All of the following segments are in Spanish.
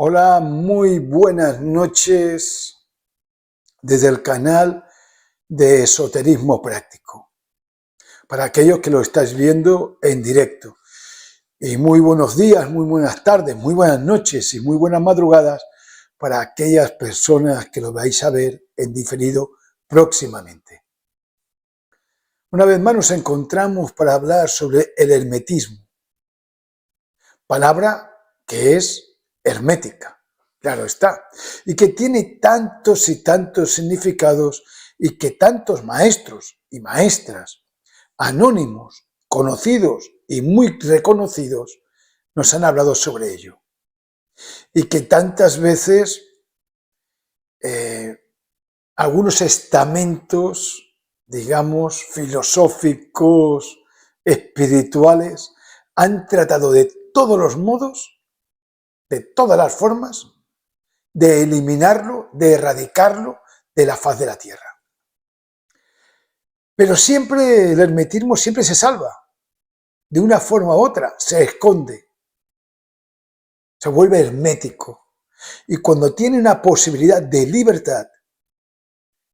Hola, muy buenas noches desde el canal de Esoterismo Práctico. Para aquellos que lo estáis viendo en directo. Y muy buenos días, muy buenas tardes, muy buenas noches y muy buenas madrugadas para aquellas personas que lo vais a ver en diferido próximamente. Una vez más nos encontramos para hablar sobre el hermetismo. Palabra que es hermética. Claro está, y que tiene tantos y tantos significados y que tantos maestros y maestras, anónimos, conocidos y muy reconocidos, nos han hablado sobre ello. Y que tantas veces algunos estamentos, digamos, filosóficos, espirituales, han tratado de todos los modos, de todas las formas, de eliminarlo, de erradicarlo de la faz de la tierra. Pero siempre el hermetismo siempre se salva, de una forma u otra, se esconde, se vuelve hermético. Y cuando tiene una posibilidad de libertad,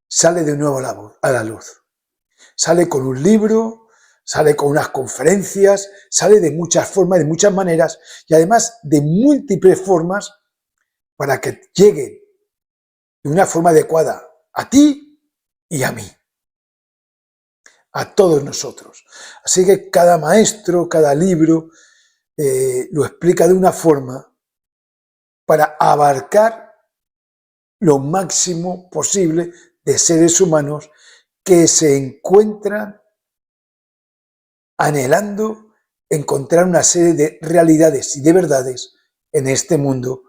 sale de nuevo a la luz. Sale con un libro, sale con unas conferencias, sale de muchas formas, de muchas maneras, y además de múltiples formas para que llegue de una forma adecuada a ti y a mí, a todos nosotros. Así que cada maestro, cada libro lo explica de una forma para abarcar lo máximo posible de seres humanos que se encuentran anhelando encontrar una serie de realidades y de verdades en este mundo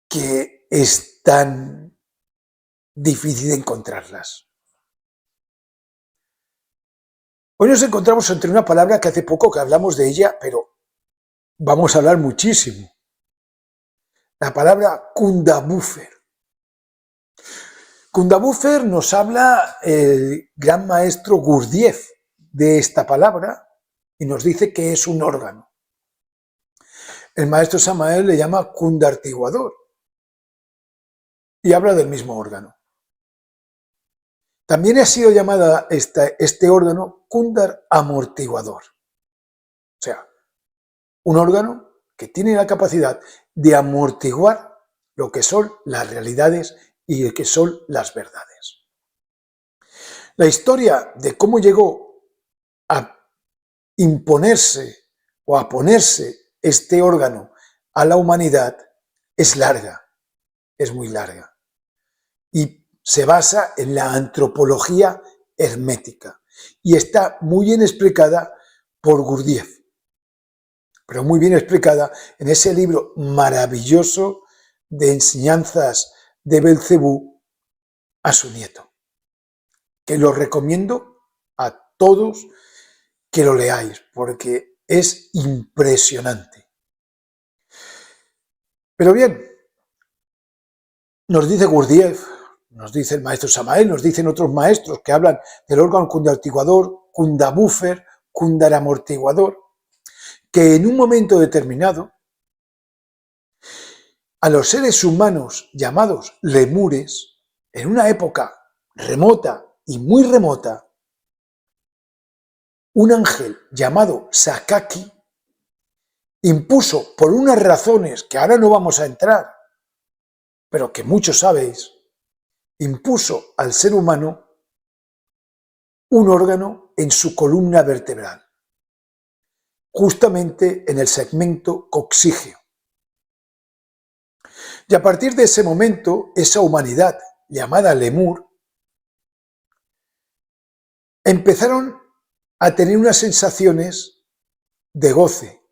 que es tan difícil de encontrarlas. Hoy nos encontramos entre una palabra que hace poco que hablamos de ella, pero vamos a hablar muchísimo. La palabra Kundabuffer. Kundabuffer nos habla el gran maestro Gurdjieff de esta palabra y nos dice que es un órgano. El maestro Samael le llama kundartiguador y habla del mismo órgano. También ha sido llamada este órgano kundar amortiguador. O sea, un órgano que tiene la capacidad de amortiguar lo que son las realidades y lo que son las verdades. La historia de cómo llegó a imponerse o a ponerse este órgano a la humanidad es larga, es muy larga. Y se basa en la antropología hermética. Y está muy bien explicada por Gurdjieff, pero muy bien explicada en ese libro maravilloso de enseñanzas de Belcebú a su nieto, que lo recomiendo a todos que lo leáis, porque es impresionante. Pero bien, nos dice Gurdjieff, nos dice el maestro Samael, nos dicen otros maestros que hablan del órgano kundartiguador, kundabuffer, kundaramortiguador, que en un momento determinado a los seres humanos llamados lemures, en una época remota y muy remota, un ángel llamado Sakaki impuso por unas razones que ahora no vamos a entrar, pero que muchos sabéis, impuso al ser humano un órgano en su columna vertebral, justamente en el segmento coxígeo. Y a partir de ese momento, esa humanidad llamada lemur empezaron a tener unas sensaciones de goce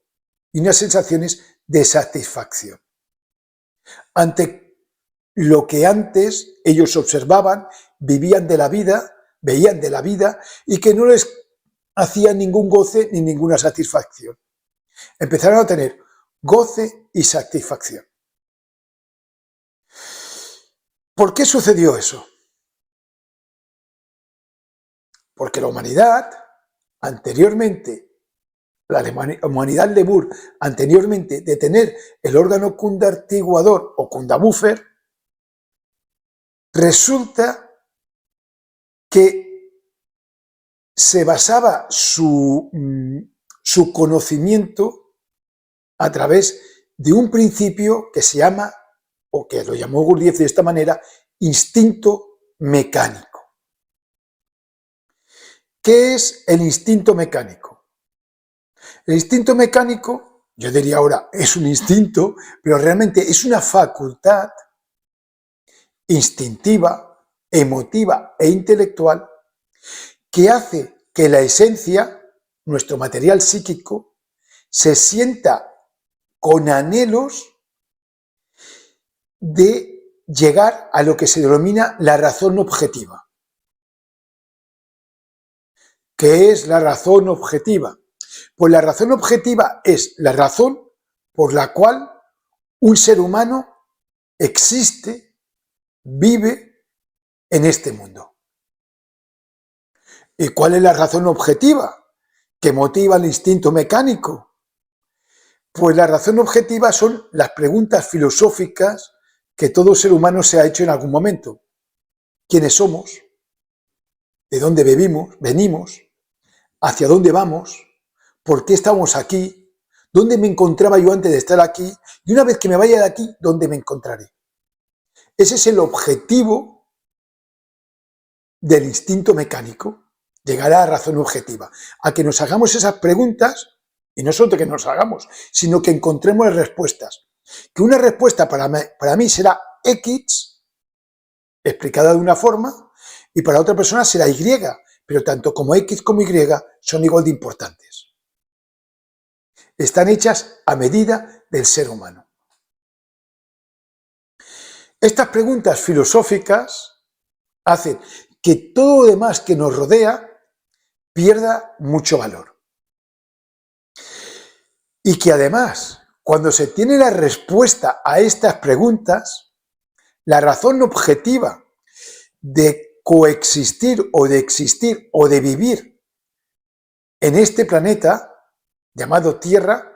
y unas sensaciones de satisfacción ante lo que antes ellos observaban, vivían de la vida, veían de la vida y que no les hacía ningún goce ni ninguna satisfacción. Empezaron a tener goce y satisfacción. ¿Por qué sucedió eso? Porque la humanidad, anteriormente, la humanidad lemur anteriormente de tener el órgano kundartiguador o kundabuffer, resulta que se basaba su conocimiento a través de un principio que se llama, o que lo llamó Gurdjieff de esta manera, instinto mecánico. ¿Qué es el instinto mecánico? El instinto mecánico, yo diría ahora, es un instinto, pero realmente es una facultad instintiva, emotiva e intelectual que hace que la esencia, nuestro material psíquico, se sienta con anhelos de llegar a lo que se denomina la razón objetiva. ¿Qué es la razón objetiva? Pues la razón objetiva es la razón por la cual un ser humano existe, vive en este mundo. ¿Y cuál es la razón objetiva que motiva el instinto mecánico? Pues la razón objetiva son las preguntas filosóficas que todo ser humano se ha hecho en algún momento. ¿Quiénes somos? ¿De dónde venimos? ¿Hacia dónde vamos? ¿Por qué estamos aquí? ¿Dónde me encontraba yo antes de estar aquí? Y una vez que me vaya de aquí, ¿dónde me encontraré? Ese es el objetivo del instinto mecánico, llegar a la razón objetiva, a que nos hagamos esas preguntas, y no solo que nos hagamos, sino que encontremos las respuestas. Que una respuesta para mí será X, explicada de una forma, y para otra persona será Y, pero tanto como X como Y son igual de importantes. Están hechas a medida del ser humano. Estas preguntas filosóficas hacen que todo lo demás que nos rodea pierda mucho valor. Y que además, cuando se tiene la respuesta a estas preguntas, la razón objetiva de coexistir o de existir o de vivir en este planeta llamado Tierra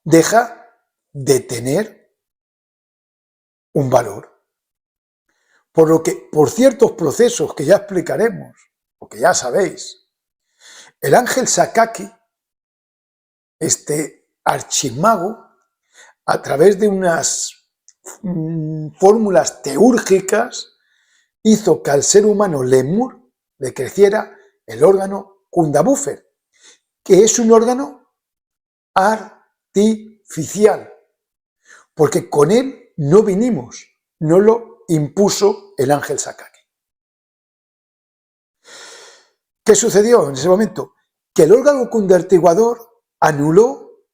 deja de tener un valor. Por lo que, por ciertos procesos que ya explicaremos, o que ya sabéis, el ángel Sakaki, este archimago, a través de unas fórmulas teúrgicas, hizo que al ser humano lemur le creciera el órgano kundabuffer, que es un órgano artificial, porque con él no vinimos, no lo impuso el ángel Sakaki. ¿Qué sucedió en ese momento? Que el órgano kundartiguador anuló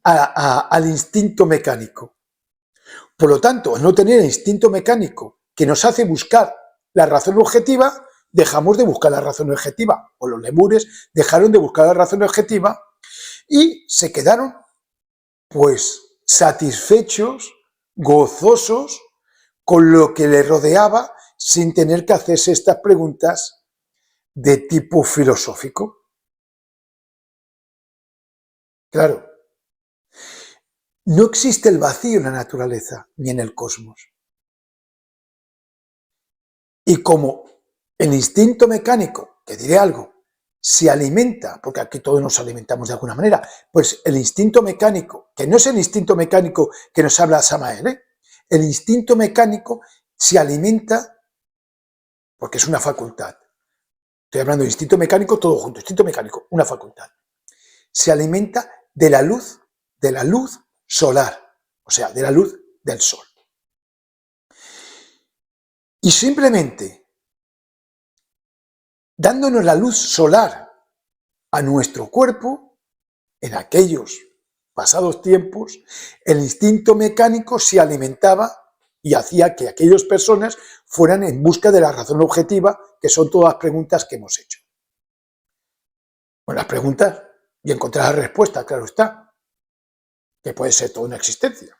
al instinto mecánico. Por lo tanto, al no tener el instinto mecánico que nos hace buscar la razón objetiva, dejamos de buscar la razón objetiva, o los lemures dejaron de buscar la razón objetiva y se quedaron, pues, satisfechos, gozosos con lo que les rodeaba sin tener que hacerse estas preguntas de tipo filosófico. Claro, no existe el vacío en la naturaleza ni en el cosmos. Y como el instinto mecánico, que diré algo, se alimenta, porque aquí todos nos alimentamos de alguna manera, pues el instinto mecánico, que no es el instinto mecánico que nos habla Samael, el instinto mecánico se alimenta porque es una facultad. Estoy hablando de instinto mecánico todo junto, instinto mecánico, una facultad. Se alimenta de la luz solar, o sea, de la luz del sol. Y simplemente dándonos la luz solar a nuestro cuerpo, en aquellos pasados tiempos, el instinto mecánico se alimentaba y hacía que aquellas personas fueran en busca de la razón objetiva, que son todas las preguntas que hemos hecho. Bueno, las preguntas y encontrar la respuesta, claro está, que puede ser toda una existencia.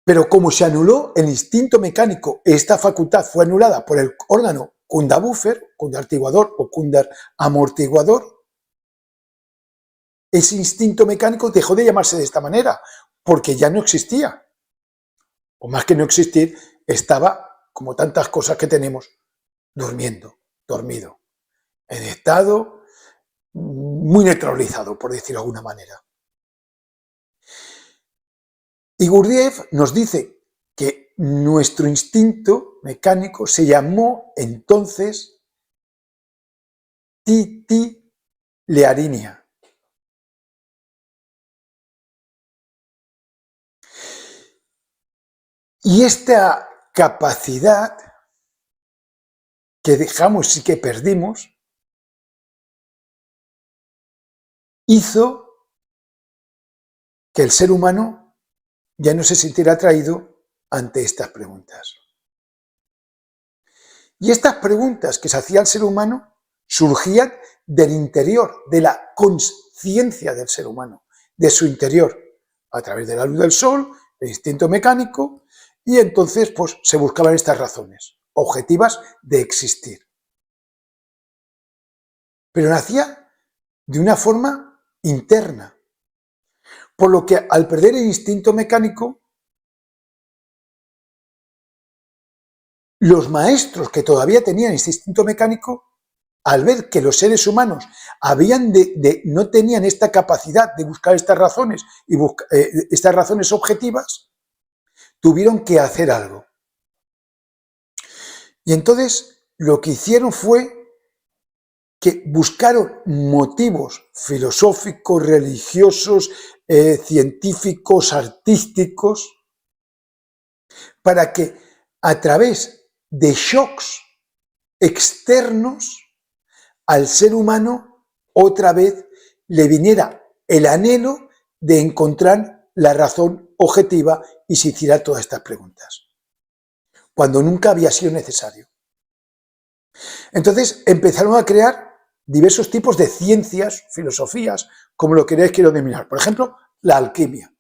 Pero como se anuló el instinto mecánico, esta facultad fue anulada por el órgano Kunda buffer, Kunda amortiguador o Kunda amortiguador, ese instinto mecánico dejó de llamarse de esta manera, porque ya no existía. O más que no existir, estaba, como tantas cosas que tenemos, dormido, en estado muy neutralizado, por decirlo de alguna manera. Y Gurdjieff nos dice que nuestro instinto mecánico se llamó entonces titilearinia. Y esta capacidad que dejamos y que perdimos hizo que el ser humano ya no se sintiera atraído ante estas preguntas. Y estas preguntas que se hacía el ser humano surgían del interior, de la conciencia del ser humano, de su interior, a través de la luz del sol, el instinto mecánico, y entonces pues se buscaban estas razones objetivas de existir. Pero nacía de una forma interna, por lo que al perder el instinto mecánico, los maestros que todavía tenían ese instinto mecánico, al ver que los seres humanos no tenían esta capacidad de buscar estas razones y estas razones objetivas, tuvieron que hacer algo. Y entonces lo que hicieron fue que buscaron motivos filosóficos, religiosos, científicos, artísticos, para que a través de shocks externos al ser humano otra vez le viniera el anhelo de encontrar la razón objetiva y se hiciera todas estas preguntas, cuando nunca había sido necesario. Entonces empezaron a crear diversos tipos de ciencias, filosofías, como lo queréis quiero denominar. Por ejemplo, la alquimia.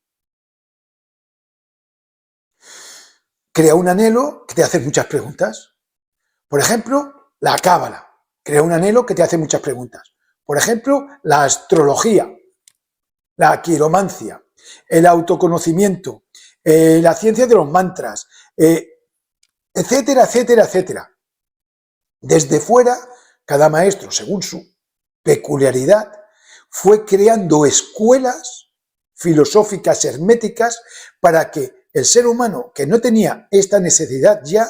Crea un anhelo que te hace muchas preguntas. Por ejemplo, la cábala. Crea un anhelo que te hace muchas preguntas. Por ejemplo, la astrología, la quiromancia, el autoconocimiento, la ciencia de los mantras, etcétera, etcétera, etcétera. Desde fuera, cada maestro, según su peculiaridad, fue creando escuelas filosóficas herméticas para que el ser humano, que no tenía esta necesidad ya,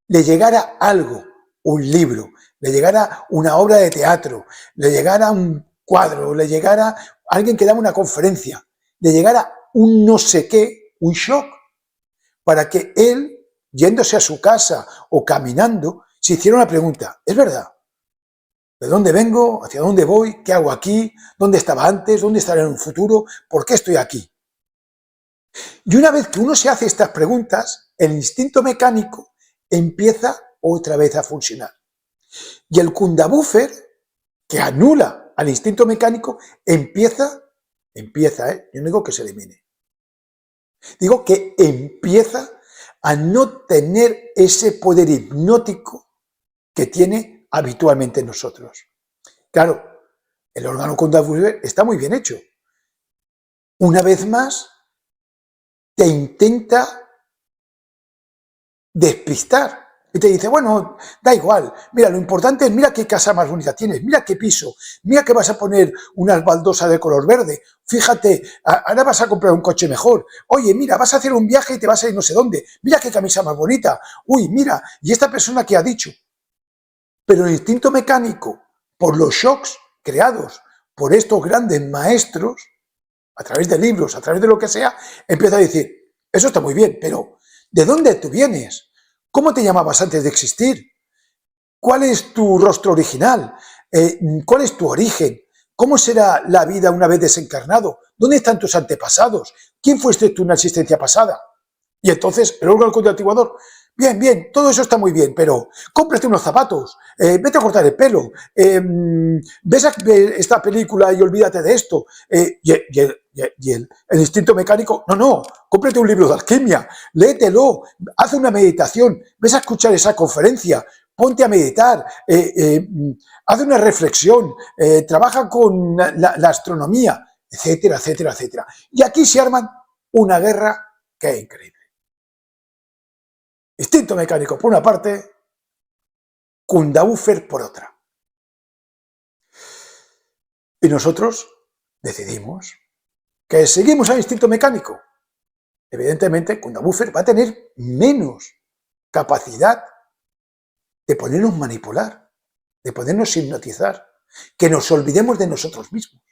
le llegara algo, un libro, le llegara una obra de teatro, le llegara un cuadro, le llegara alguien que daba una conferencia, le llegara un no sé qué, un shock, para que él, yéndose a su casa o caminando, se hiciera una pregunta. ¿Es verdad? ¿De dónde vengo? ¿Hacia dónde voy? ¿Qué hago aquí? ¿Dónde estaba antes? ¿Dónde estaré en un futuro? ¿Por qué estoy aquí? Y una vez que uno se hace estas preguntas, el instinto mecánico empieza otra vez a funcionar. Y el Kunda buffer, que anula al instinto mecánico, empieza, yo no digo que se elimine, digo que empieza a no tener ese poder hipnótico que tiene habitualmente en nosotros. Claro, el órgano Kunda buffer está muy bien hecho. Una vez más, te intenta despistar y te dice, bueno, da igual, mira, lo importante es, mira qué casa más bonita tienes, mira qué piso, mira que vas a poner unas baldosas de color verde, fíjate, ahora vas a comprar un coche mejor, oye, mira, vas a hacer un viaje y te vas a ir no sé dónde, mira qué camisa más bonita, uy, mira, y esta persona que ha dicho. Pero el instinto mecánico, por los shocks creados por estos grandes maestros, a través de libros, a través de lo que sea, empieza a decir, eso está muy bien, pero ¿de dónde tú vienes? ¿Cómo te llamabas antes de existir? ¿Cuál es tu rostro original? ¿Cuál es tu origen? ¿Cómo será la vida una vez desencarnado? ¿Dónde están tus antepasados? ¿Quién fuiste tú en una existencia pasada? Y entonces el órgano contemplativo, bien, bien, todo eso está muy bien, pero cómprate unos zapatos, vete a cortar el pelo, ves esta película y olvídate de esto. Y el instinto mecánico, no, cómprate un libro de alquimia, léetelo, haz una meditación, ves a escuchar esa conferencia, ponte a meditar, haz una reflexión, trabaja con la astronomía, etcétera, etcétera, etcétera. Y aquí se arman una guerra que es increíble. Instinto mecánico por una parte, Kundabuffer por otra. Y nosotros decidimos que seguimos al instinto mecánico. Evidentemente, Kundabuffer va a tener menos capacidad de podernos manipular, de podernos hipnotizar, que nos olvidemos de nosotros mismos.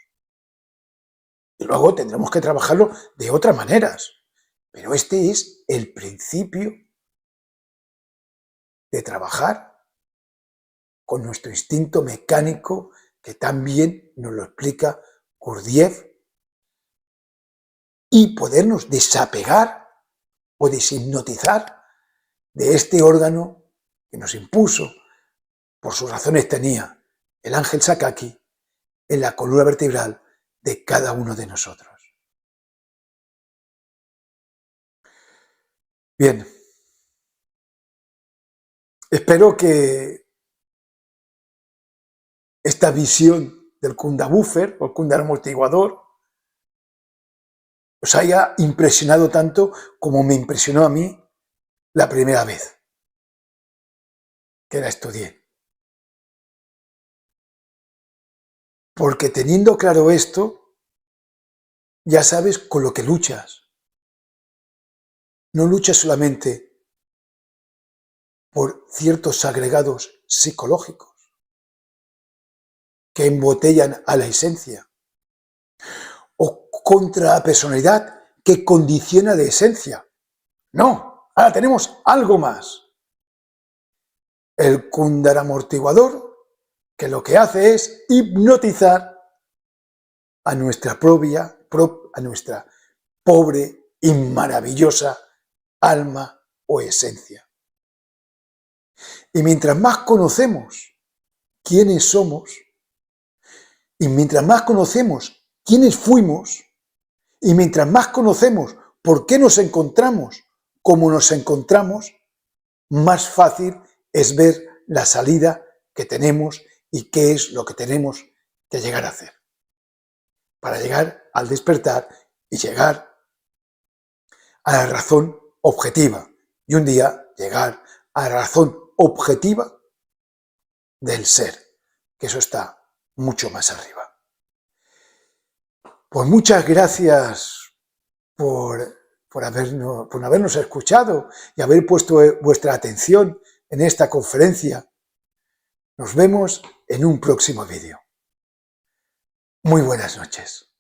Y luego tendremos que trabajarlo de otras maneras. Pero este es el principio de trabajar con nuestro instinto mecánico, que también nos lo explica Gurdjieff, y podernos desapegar o deshipnotizar de este órgano que nos impuso, por sus razones tenía, el ángel Sakaki en la columna vertebral de cada uno de nosotros. Bien, espero que esta visión del Kundabuffer o el Kundar amortiguador os haya impresionado tanto como me impresionó a mí la primera vez que la estudié. Porque teniendo claro esto, ya sabes con lo que luchas. No luchas solamente por ciertos agregados psicológicos que embotellan a la esencia, o contra la personalidad que condiciona de esencia. No, ahora tenemos algo más. El Kundar amortiguador, que lo que hace es hipnotizar a nuestra pobre y maravillosa alma o esencia. Y mientras más conocemos quiénes somos, y mientras más conocemos quiénes fuimos, y mientras más conocemos por qué nos encontramos como nos encontramos, más fácil es ver la salida que tenemos y qué es lo que tenemos que llegar a hacer. Para llegar al despertar y llegar a la razón objetiva. Y un día llegar a la razón objetiva del ser, que eso está mucho más arriba. Pues muchas gracias por habernos escuchado y haber puesto vuestra atención en esta conferencia. Nos vemos en un próximo vídeo. Muy buenas noches.